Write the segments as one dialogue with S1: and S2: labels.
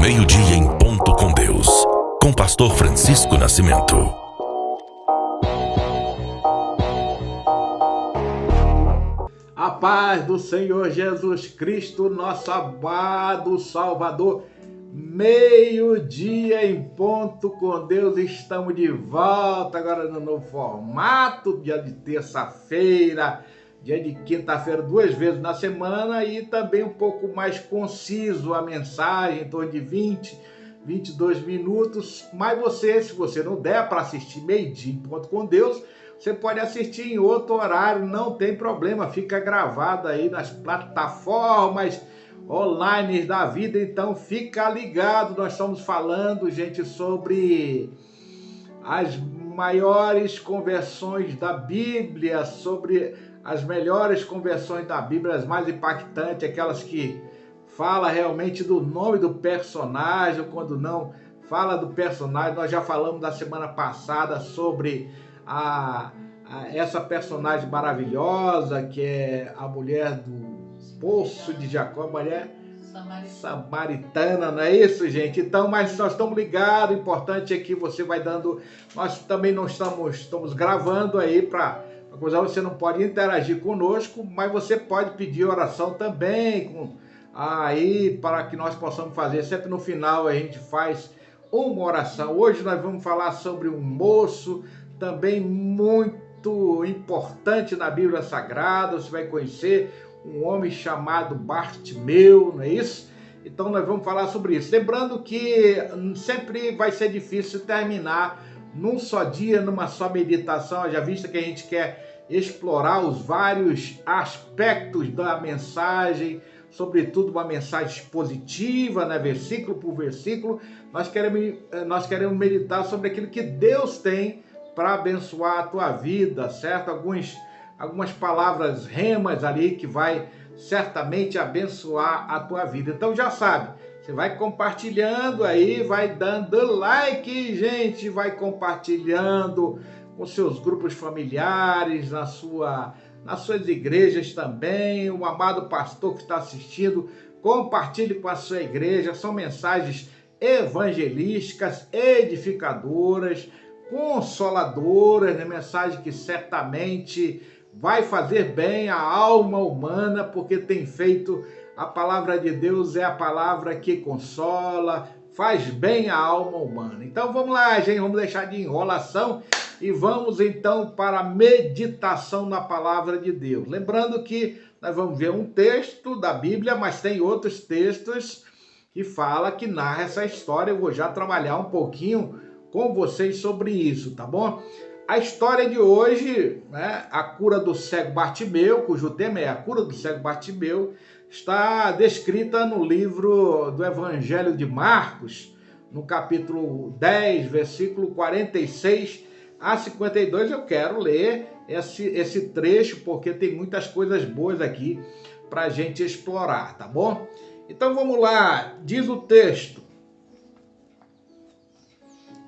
S1: Meio-dia em ponto com Deus, com pastor Francisco Nascimento.
S2: A paz do Senhor Jesus Cristo, nosso amado Salvador. Meio-dia em ponto com Deus, estamos de volta agora no novo formato, dia de terça-feira, dia de quinta-feira, 2 vezes na semana, e também um pouco mais conciso a mensagem, em torno de 22 minutos. Mas se você não der para assistir meio-dia em ponto com Deus, você pode assistir em outro horário, não tem problema, fica gravado aí nas plataformas online da vida, então fica ligado. Nós estamos falando, gente, sobre as maiores conversões da Bíblia, sobre as melhores conversões da Bíblia, as mais impactantes, aquelas que fala realmente do nome do personagem, quando não fala do personagem. Nós já falamos da semana passada sobre essa personagem maravilhosa, que é a mulher do poço de Jacó, mulher samaritana, não é isso, gente? Então, mas nós estamos ligados, o importante é que você vai dando, nós também não estamos gravando aí para coisa, você não pode interagir conosco, mas você pode pedir oração também, aí para que nós possamos fazer, sempre no final a gente faz uma oração. Hoje nós vamos falar sobre um moço, também muito importante na Bíblia Sagrada. Você vai conhecer um homem chamado Bartimeu, não é isso? Então nós vamos falar sobre isso. Lembrando que sempre vai ser difícil terminar num só dia, numa só meditação, já visto que a gente quer explorar os vários aspectos da mensagem, sobretudo uma mensagem positiva, né? Versículo por versículo. Nós queremos meditar sobre aquilo que Deus tem para abençoar a tua vida, certo? Algumas palavras remas ali que vai certamente abençoar a tua vida. Então já sabe, você vai compartilhando aí, vai dando like, gente, vai compartilhando com seus grupos familiares, nas suas igrejas também. O amado pastor que está assistindo, compartilhe com a sua igreja. São mensagens evangelísticas, edificadoras, consoladoras, né? Mensagem que certamente vai fazer bem à alma humana, porque tem feito, a palavra de Deus é a palavra que consola, faz bem à alma humana. Então vamos lá, gente, vamos deixar de enrolação e vamos então para a meditação na palavra de Deus. Lembrando que nós vamos ver um texto da Bíblia, mas tem outros textos que narra essa história. Eu vou já trabalhar um pouquinho com vocês sobre isso, tá bom? A história de hoje, né, a cura do cego Bartimeu, cujo tema é a cura do cego Bartimeu, está descrita no livro do Evangelho de Marcos, no capítulo 10, versículo 46 a 52. Eu quero ler esse trecho, porque tem muitas coisas boas aqui para a gente explorar, tá bom? Então vamos lá, diz o texto: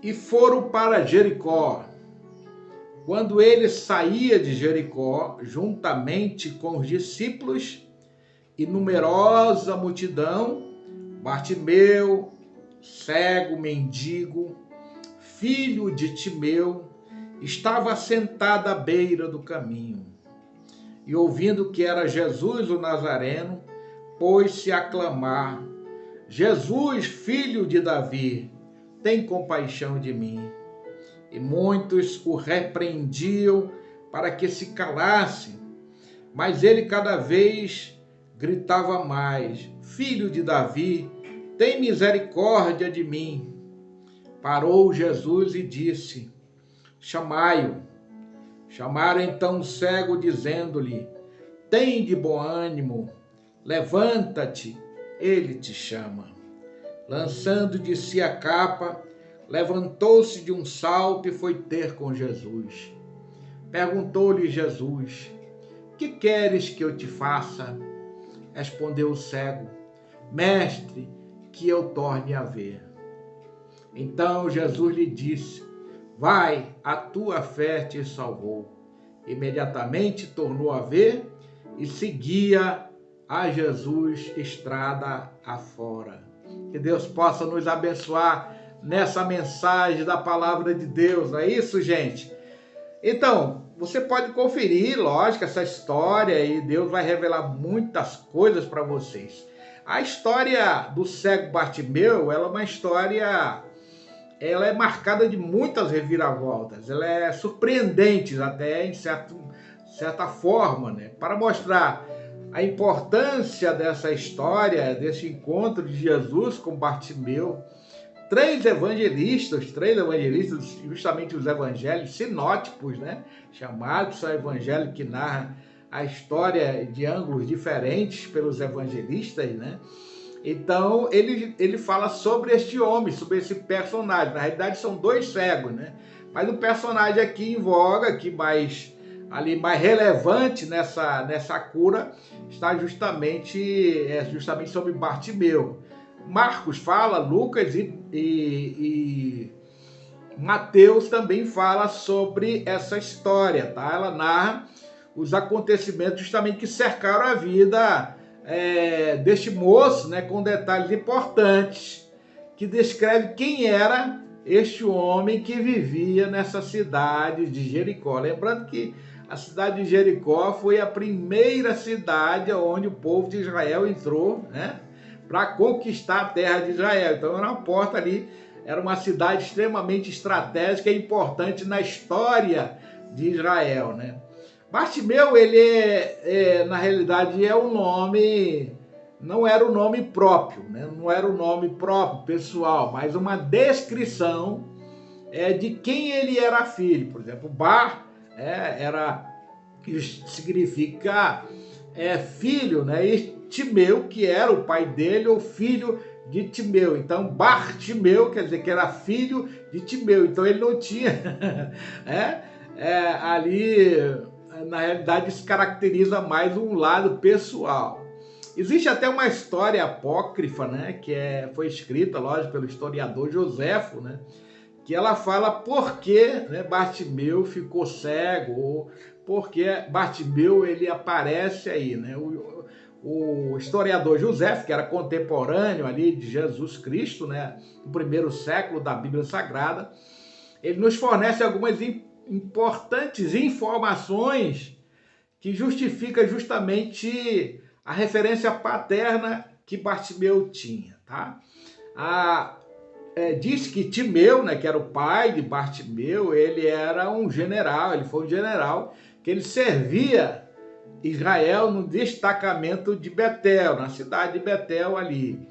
S2: e foram para Jericó. Quando ele saía de Jericó, juntamente com os discípulos e numerosa multidão, Bartimeu, cego, mendigo, filho de Timeu, estava sentado à beira do caminho. E ouvindo que era Jesus o Nazareno, pôs-se a clamar: Jesus, filho de Davi, tem compaixão de mim. E muitos o repreendiam para que se calasse, mas ele cada vez gritava mais: Filho de Davi, tem misericórdia de mim. Parou Jesus e disse: chamai-o. Chamaram então o cego, dizendo-lhe: tem de bom ânimo, levanta-te, ele te chama. Lançando de si a capa, levantou-se de um salto e foi ter com Jesus. Perguntou-lhe Jesus: que queres que eu te faça? Respondeu o cego: mestre, que eu torne a ver. Então Jesus lhe disse: vai, a tua fé te salvou. Imediatamente tornou a ver e seguia a Jesus estrada afora. Que Deus possa nos abençoar nessa mensagem da palavra de Deus, não é isso, gente? Então, você pode conferir, lógico, essa história e Deus vai revelar muitas coisas para vocês. A história do cego Bartimeu, ela é uma história, ela é marcada de muitas reviravoltas, ela é surpreendente até em certa forma, né? Para mostrar a importância dessa história, desse encontro de Jesus com Bartimeu, três evangelistas, justamente os evangelhos sinóticos, né? Chamados, são evangelhos que narram a história de ângulos diferentes pelos evangelistas, né? Então, ele fala sobre este homem, sobre esse personagem. Na realidade, são dois cegos, né? Mas o personagem aqui em voga, aqui mais relevante nessa cura, está justamente sobre Bartimeu. Marcos fala, Lucas e Mateus também fala sobre essa história, tá? Ela narra os acontecimentos justamente que cercaram a vida deste moço, né, com detalhes importantes, que descreve quem era este homem que vivia nessa cidade de Jericó. Lembrando que a cidade de Jericó foi a primeira cidade onde o povo de Israel entrou, né, para conquistar a terra de Israel. Então era uma porta ali, era uma cidade extremamente estratégica e importante na história de Israel, né? Bartimeu, ele na realidade é um nome, não era o nome próprio, né? Não era o nome próprio, pessoal, mas uma descrição de quem ele era filho. Por exemplo, Bar que significa filho, né? E Timeu, que era o pai dele, ou filho de Timeu. Então, Bartimeu quer dizer que era filho de Timeu. Então, ele não tinha ali, na realidade, isso caracteriza mais um lado pessoal. Existe até uma história apócrifa, né, que foi escrita, lógico, pelo historiador Joséfo, né, que ela fala por que, né, Bartimeu ficou cego, ou por que Bartimeu ele aparece aí, né? O historiador Joséfo, que era contemporâneo ali de Jesus Cristo, né, no primeiro século da Bíblia Sagrada, ele nos fornece algumas importantes informações que justificam justamente a referência paterna que Bartimeu tinha, tá? Diz que Timeu, né, que era o pai de Bartimeu, ele era um general, ele foi um general que ele servia Israel no destacamento de Betel, na cidade de Betel ali.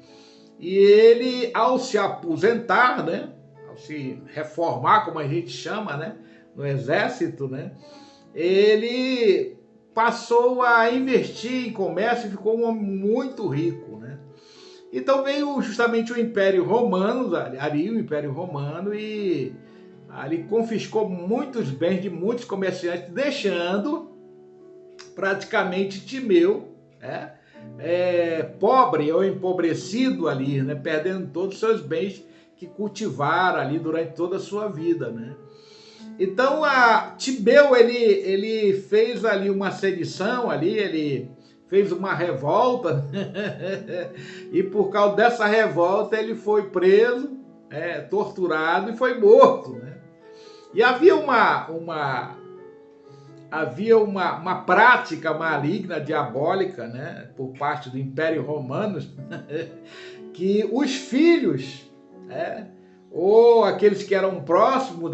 S2: E ele, ao se aposentar, né, ao se reformar, como a gente chama, né, no exército, né, ele passou a investir em comércio e ficou um homem muito rico, né? Então veio justamente o Império Romano, o Império Romano, e ali confiscou muitos bens de muitos comerciantes, deixando praticamente Timeu pobre ou empobrecido ali, né? Perdendo todos os seus bens que cultivaram ali durante toda a sua vida, né? Então, Timeu, ele fez ali uma sedição, ali, ele fez uma revolta, e por causa dessa revolta ele foi preso, torturado e foi morto, né? E havia uma prática maligna, diabólica, né, por parte do Império Romano, que os filhos, ou aqueles que eram próximos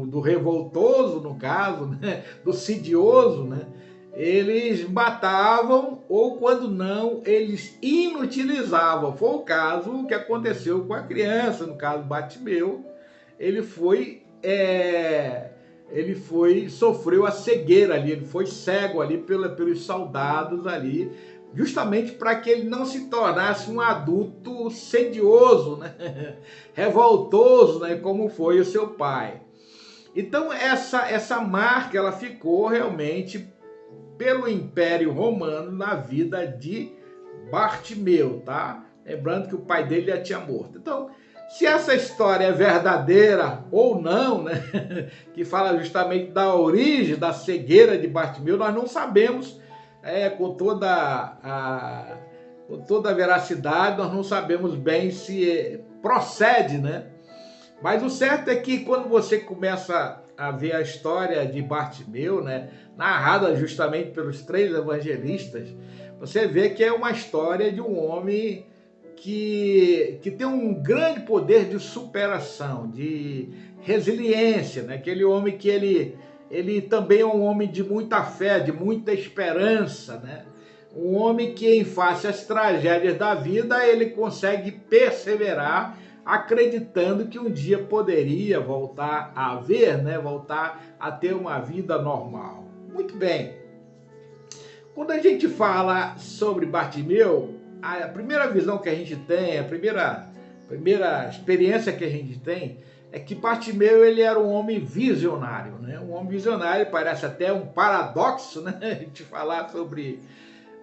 S2: do revoltoso, no caso, né, do sedioso, né, eles matavam, ou quando não, eles inutilizavam. Foi o caso que aconteceu com a criança, no caso Bartimeu. Ele sofreu a cegueira ali, ele foi cego ali pelos soldados ali, justamente para que ele não se tornasse um adulto sedioso, né? Revoltoso, né? Como foi o seu pai. Então essa marca ela ficou realmente pelo Império Romano na vida de Bartimeu, tá? Lembrando que o pai dele já tinha morto. Então, se essa história é verdadeira ou não, né, que fala justamente da origem da cegueira de Bartimeu, nós não sabemos com toda com toda a veracidade, nós não sabemos bem se procede, né? Mas o certo é que quando você começa a ver a história de Bartimeu, né, narrada justamente pelos 3 evangelistas, você vê que é uma história de um homem que tem um grande poder de superação, de resiliência, né? Aquele homem que ele também é um homem de muita fé, de muita esperança, né? Um homem que, em face às tragédias da vida, ele consegue perseverar, acreditando que um dia poderia voltar a ver, né? Voltar a ter uma vida normal. Muito bem. Quando a gente fala sobre Bartimeu, a primeira visão que a gente tem, a primeira experiência que a gente tem é que Bartimeu ele era um homem visionário, né? Um homem visionário, parece até um paradoxo, né? A gente falar sobre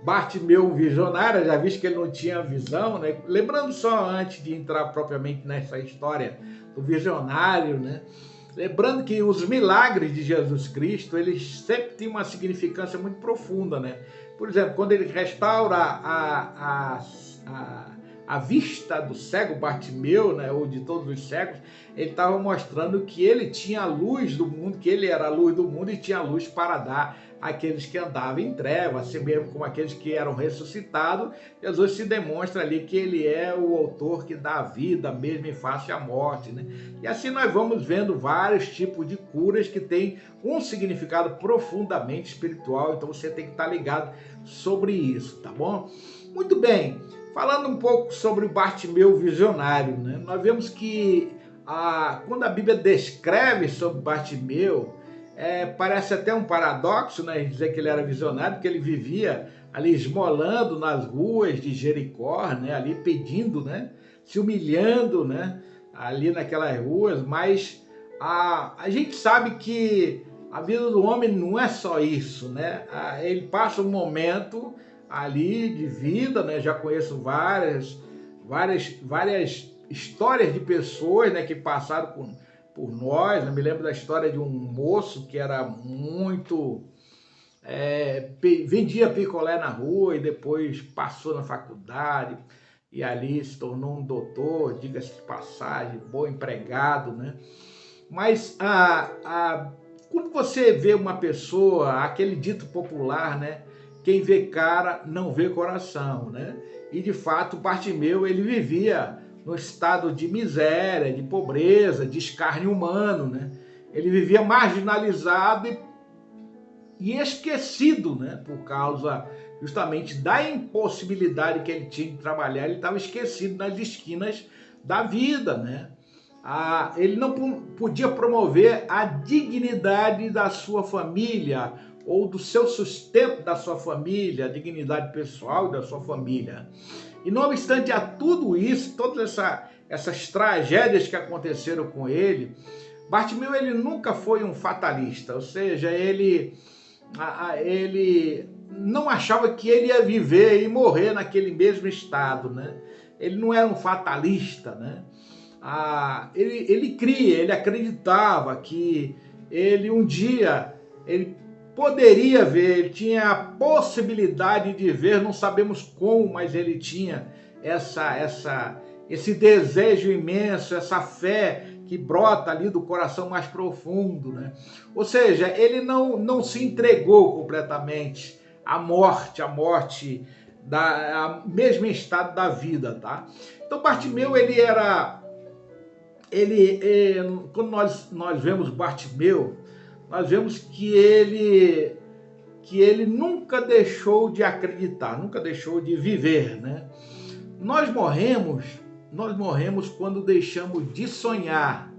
S2: Bartimeu um visionário, já visto que ele não tinha visão, né? Lembrando só antes de entrar propriamente nessa história do visionário, né? Lembrando que os milagres de Jesus Cristo, eles sempre têm uma significância muito profunda, né? Por exemplo, quando ele restaura a vista do cego Bartimeu, né, ou de todos os cegos, ele estava mostrando que ele tinha a luz do mundo, que ele era a luz do mundo e tinha luz para dar àqueles que andavam em trevas, assim mesmo como aqueles que eram ressuscitados. Jesus se demonstra ali que ele é o autor que dá a vida mesmo em face à morte, né? E assim nós vamos vendo vários tipos de curas que têm um significado profundamente espiritual, então você tem que estar ligado sobre isso, tá bom? Muito bem. Falando um pouco sobre o Bartimeu visionário, né? Nós vemos que quando a Bíblia descreve sobre Bartimeu, parece até um paradoxo, né? Dizer que ele era visionário, porque ele vivia ali esmolando nas ruas de Jericó, né? Ali pedindo, né? Se humilhando, né? Ali naquelas ruas, mas a gente sabe que a vida do homem não é só isso, né? Ele passa um momento ali de vida, né? Já conheço várias histórias de pessoas, né, que passaram por nós. Eu me lembro da história de um moço que era muito vendia picolé na rua e depois passou na faculdade e ali se tornou um doutor, diga-se de passagem, bom empregado, né? Mas quando você vê uma pessoa, aquele dito popular, né? Quem vê cara não vê coração, né? E de fato Bartimeu ele vivia no estado de miséria, de pobreza, de escárnio humano, né? Ele vivia marginalizado e esquecido, né? Por causa justamente da impossibilidade que ele tinha de trabalhar, ele estava esquecido nas esquinas da vida, né? Ele não podia promover a dignidade da sua família ou do seu sustento da sua família, a dignidade pessoal da sua família. E não obstante a tudo isso, todas essas tragédias que aconteceram com ele, Bartimeu ele nunca foi um fatalista, ou seja, ele não achava que ele ia viver e morrer naquele mesmo estado, né? Ele não era um fatalista, né? Ele cria, ele acreditava que ele um dia ele poderia ver, ele tinha a possibilidade de ver, não sabemos como, mas ele tinha esse desejo imenso, essa fé que brota ali do coração mais profundo, né? Ou seja, ele não se entregou completamente à morte mesmo em estado da vida, tá? Então Bartimeu quando nós vemos Bartimeu, nós vemos que ele nunca deixou de acreditar, nunca deixou de viver, né? Nós morremos quando deixamos de sonhar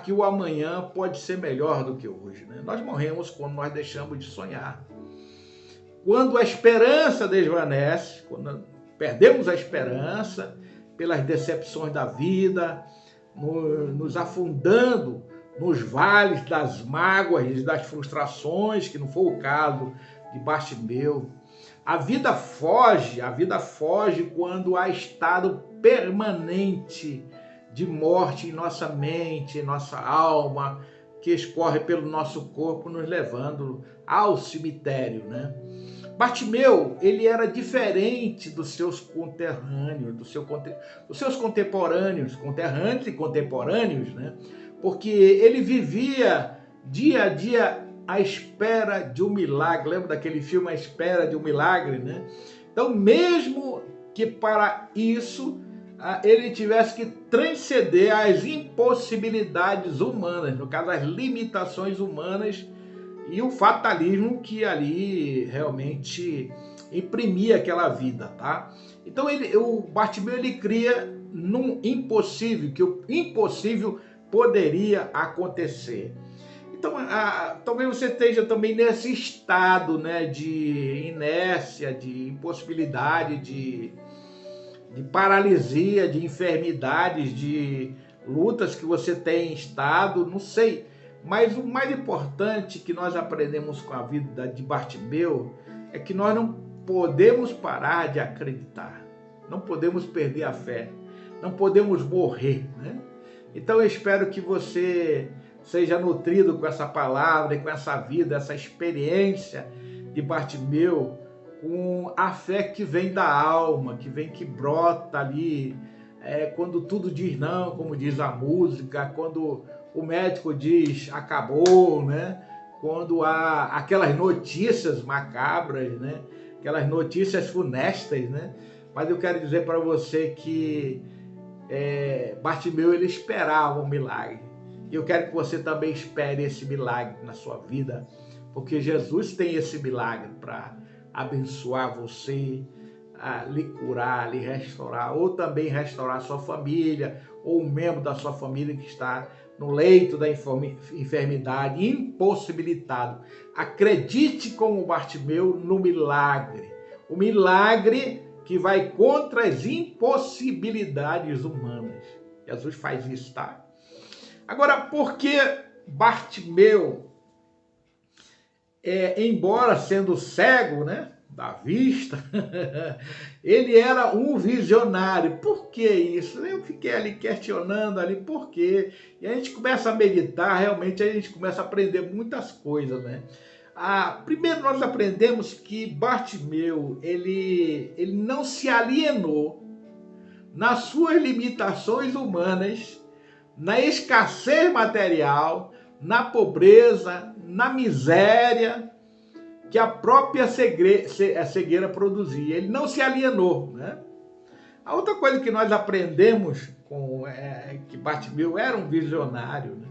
S2: que o amanhã pode ser melhor do que hoje, né? Nós morremos quando nós deixamos de sonhar. Quando a esperança desvanece, quando perdemos a esperança pelas decepções da vida, nos afundando nos vales das mágoas e das frustrações, que não foi o caso de Bartimeu. A vida foge quando há estado permanente de morte em nossa mente, em nossa alma, que escorre pelo nosso corpo, nos levando ao cemitério, né? Bartimeu, ele era diferente dos seus conterrâneos, dos seus conterrâneos e contemporâneos, né? Porque ele vivia dia a dia à espera de um milagre. Lembra daquele filme A Espera de um Milagre, né? Então, mesmo que para isso ele tivesse que transcender as impossibilidades humanas, no caso, as limitações humanas e o fatalismo que ali realmente imprimia aquela vida, tá? Então, o Bartimeu, ele cria num impossível, que o impossível poderia acontecer. Então, talvez você esteja também nesse estado, né, de inércia, de impossibilidade, de paralisia, de enfermidades, de lutas que você tem estado, não sei. Mas o mais importante que nós aprendemos com a vida de Bartimeu é que nós não podemos parar de acreditar, não podemos perder a fé, não podemos morrer, né? Então eu espero que você seja nutrido com essa palavra e com essa vida, essa experiência de Bartimeu, com a fé que vem da alma, que brota ali, quando tudo diz não, como diz a música, quando o médico diz acabou, né? Quando há aquelas notícias macabras, né? Aquelas notícias funestas, né? Mas eu quero dizer para você que Bartimeu, ele esperava um milagre. E eu quero que você também espere esse milagre na sua vida, porque Jesus tem esse milagre para abençoar você, lhe curar, lhe restaurar, ou também restaurar sua família, ou um membro da sua família que está no leito da enfermidade, impossibilitado. Acredite como Bartimeu no milagre, o milagre que vai contra as impossibilidades humanas. Jesus faz isso, tá? Agora, por que Bartimeu, embora sendo cego, né, da vista, ele era um visionário? Por que isso? Eu fiquei ali questionando ali por quê. E a gente começa a meditar, realmente a gente começa a aprender muitas coisas, né? Primeiro nós aprendemos que Bartimeu, ele não se alienou nas suas limitações humanas, na escassez material, na pobreza, na miséria que a própria cegueira produzia. Ele não se alienou, né? A outra coisa que nós aprendemos que Bartimeu era um visionário, né?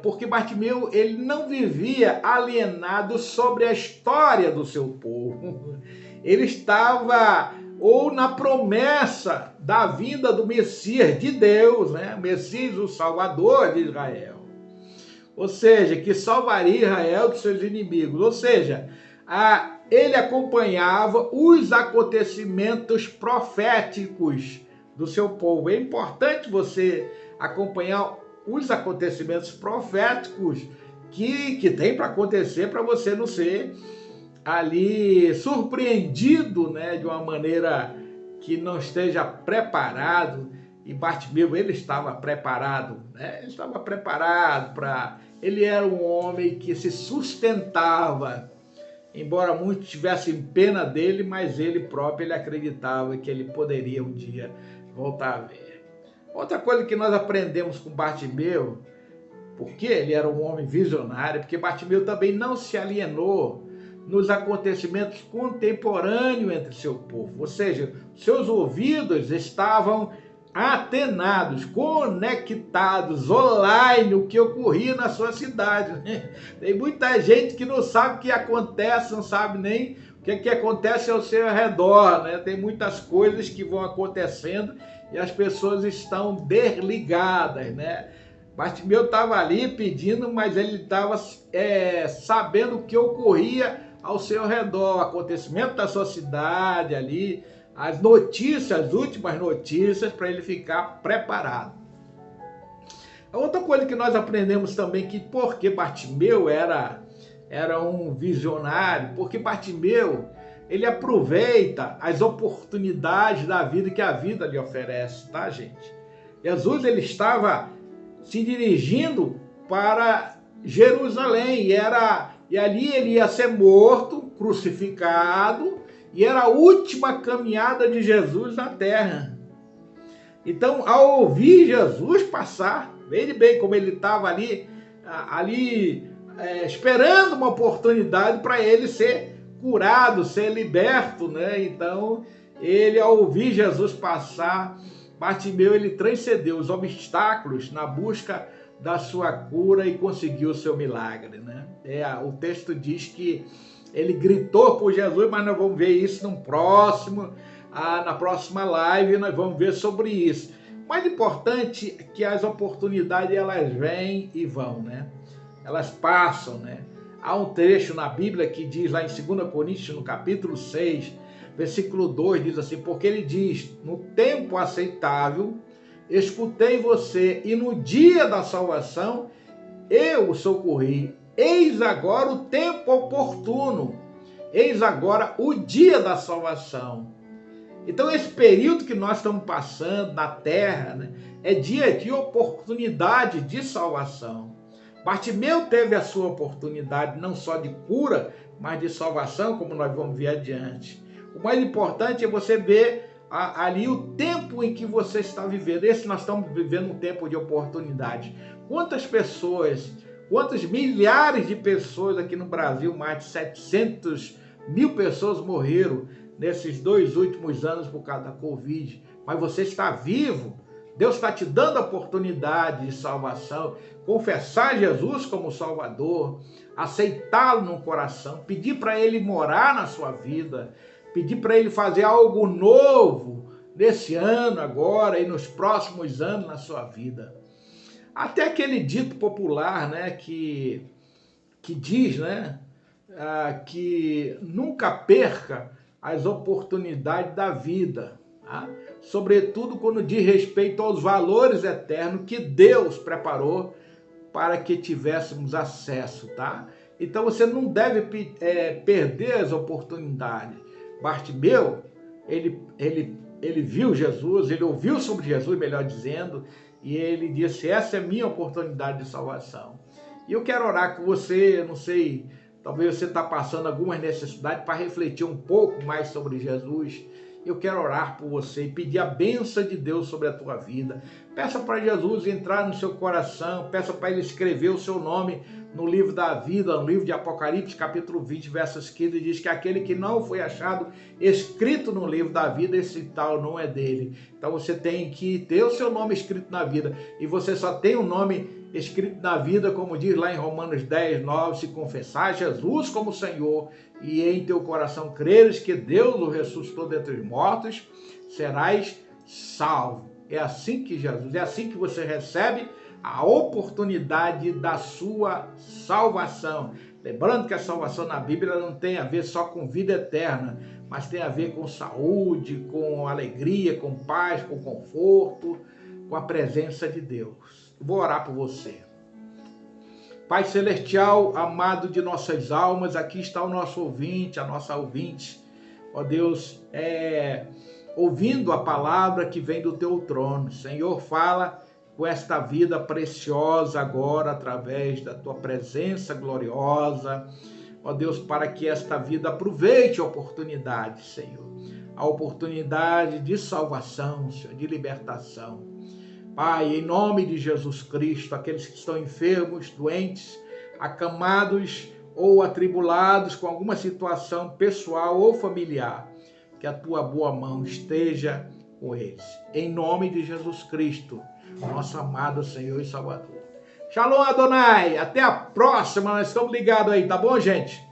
S2: Porque Bartimeu, ele não vivia alienado sobre a história do seu povo. Ele estava ou na promessa da vinda do Messias de Deus, né? Messias, o Salvador de Israel. Ou seja, que salvaria Israel dos seus inimigos. Ou seja, ele acompanhava os acontecimentos proféticos do seu povo. É importante você acompanhar os acontecimentos proféticos que tem para acontecer, para você não ser ali surpreendido, né, de uma maneira que não esteja preparado. E Bartimeu, ele estava preparado, né? Ele estava preparado ele era um homem que se sustentava, embora muitos tivessem pena dele, mas ele próprio, ele acreditava que ele poderia um dia voltar a ver. Outra coisa que nós aprendemos com Bartimeu, porque ele era um homem visionário, porque Bartimeu também não se alienou nos acontecimentos contemporâneos entre seu povo. Ou seja, seus ouvidos estavam atenados, conectados online, o que ocorria na sua cidade. Tem muita gente que não sabe o que acontece, não sabe nem o que acontece ao seu redor, né? Tem muitas coisas que vão acontecendo e as pessoas estão desligadas, né? Bartimeu estava ali pedindo, mas ele estava sabendo o que ocorria ao seu redor, acontecimento da sua cidade ali, as notícias, as últimas notícias, para ele ficar preparado. A outra coisa que nós aprendemos também, que porque Bartimeu era um visionário, porque Bartimeu, ele aproveita as oportunidades da vida que a vida lhe oferece, tá, gente? Jesus, ele estava se dirigindo para Jerusalém, e ali ele ia ser morto crucificado e era a última caminhada de Jesus na terra. Então, ao ouvir Jesus passar, veja bem como ele estava ali esperando uma oportunidade para ele ser curado, ser liberto, né? Então, ele, ao ouvir Jesus passar, Bartimeu, ele transcendeu os obstáculos na busca da sua cura e conseguiu o seu milagre, né? O texto diz que ele gritou por Jesus, mas nós vamos ver isso na próxima live, nós vamos ver sobre isso. O mais importante é que as oportunidades, elas vêm e vão, né? Elas passam, né? Há um trecho na Bíblia que diz lá em 2 Coríntios, no capítulo 6, versículo 2, diz assim, porque ele diz, no tempo aceitável, escutei você, e no dia da salvação, eu o socorri. Eis agora o tempo oportuno, eis agora o dia da salvação. Então, esse período que nós estamos passando na terra, né, é dia de oportunidade de salvação. Bartimeu teve a sua oportunidade não só de cura, mas de salvação, como nós vamos ver adiante. O mais importante é você ver ali o tempo em que você está vivendo. Nós estamos vivendo um tempo de oportunidade. Quantas pessoas, quantos milhares de pessoas aqui no Brasil, mais de 700 mil pessoas morreram nesses 2 últimos anos por causa da Covid. Mas você está vivo. Deus está te dando a oportunidade de salvação, confessar Jesus como Salvador, aceitá-lo no coração, pedir para Ele morar na sua vida, pedir para Ele fazer algo novo nesse ano agora e nos próximos anos na sua vida. Até aquele dito popular, né, que diz, né, que nunca perca as oportunidades da vida, tá? Sobretudo quando diz respeito aos valores eternos que Deus preparou para que tivéssemos acesso, tá? Então você não deve perder as oportunidades. Bartimeu, ele viu Jesus, ele ouviu sobre Jesus, melhor dizendo, e ele disse, essa é a minha oportunidade de salvação. E eu quero orar com você, não sei, talvez você está passando algumas necessidades para refletir um pouco mais sobre Jesus. Eu quero orar por você e pedir a bênção de Deus sobre a tua vida. Peça para Jesus entrar no seu coração, peça para Ele escrever o seu nome no livro da vida, no livro de Apocalipse, capítulo 20, versos 15, diz que aquele que não foi achado escrito no livro da vida, esse tal não é dele. Então você tem que ter o seu nome escrito na vida, e você só tem o nome escrito na vida, como diz lá em Romanos 10, 9, se confessar Jesus como Senhor e em teu coração creres que Deus o ressuscitou dentre os mortos, serás salvo. É assim que Jesus, é assim que você recebe a oportunidade da sua salvação. Lembrando que a salvação na Bíblia não tem a ver só com vida eterna, mas tem a ver com saúde, com alegria, com paz, com conforto, com a presença de Deus. Vou orar por você. Pai Celestial, amado de nossas almas, aqui está o nosso ouvinte, a nossa ouvinte. Ó Deus, ouvindo a palavra que vem do teu trono. Senhor, fala com esta vida preciosa agora, através da tua presença gloriosa. Ó Deus, para que esta vida aproveite a oportunidade, Senhor. A oportunidade de salvação, Senhor, de libertação. Pai, em nome de Jesus Cristo, aqueles que estão enfermos, doentes, acamados ou atribulados com alguma situação pessoal ou familiar, que a tua boa mão esteja com eles. Em nome de Jesus Cristo, nosso amado Senhor e Salvador. Shalom Adonai, até a próxima, nós estamos ligados aí, tá bom, gente?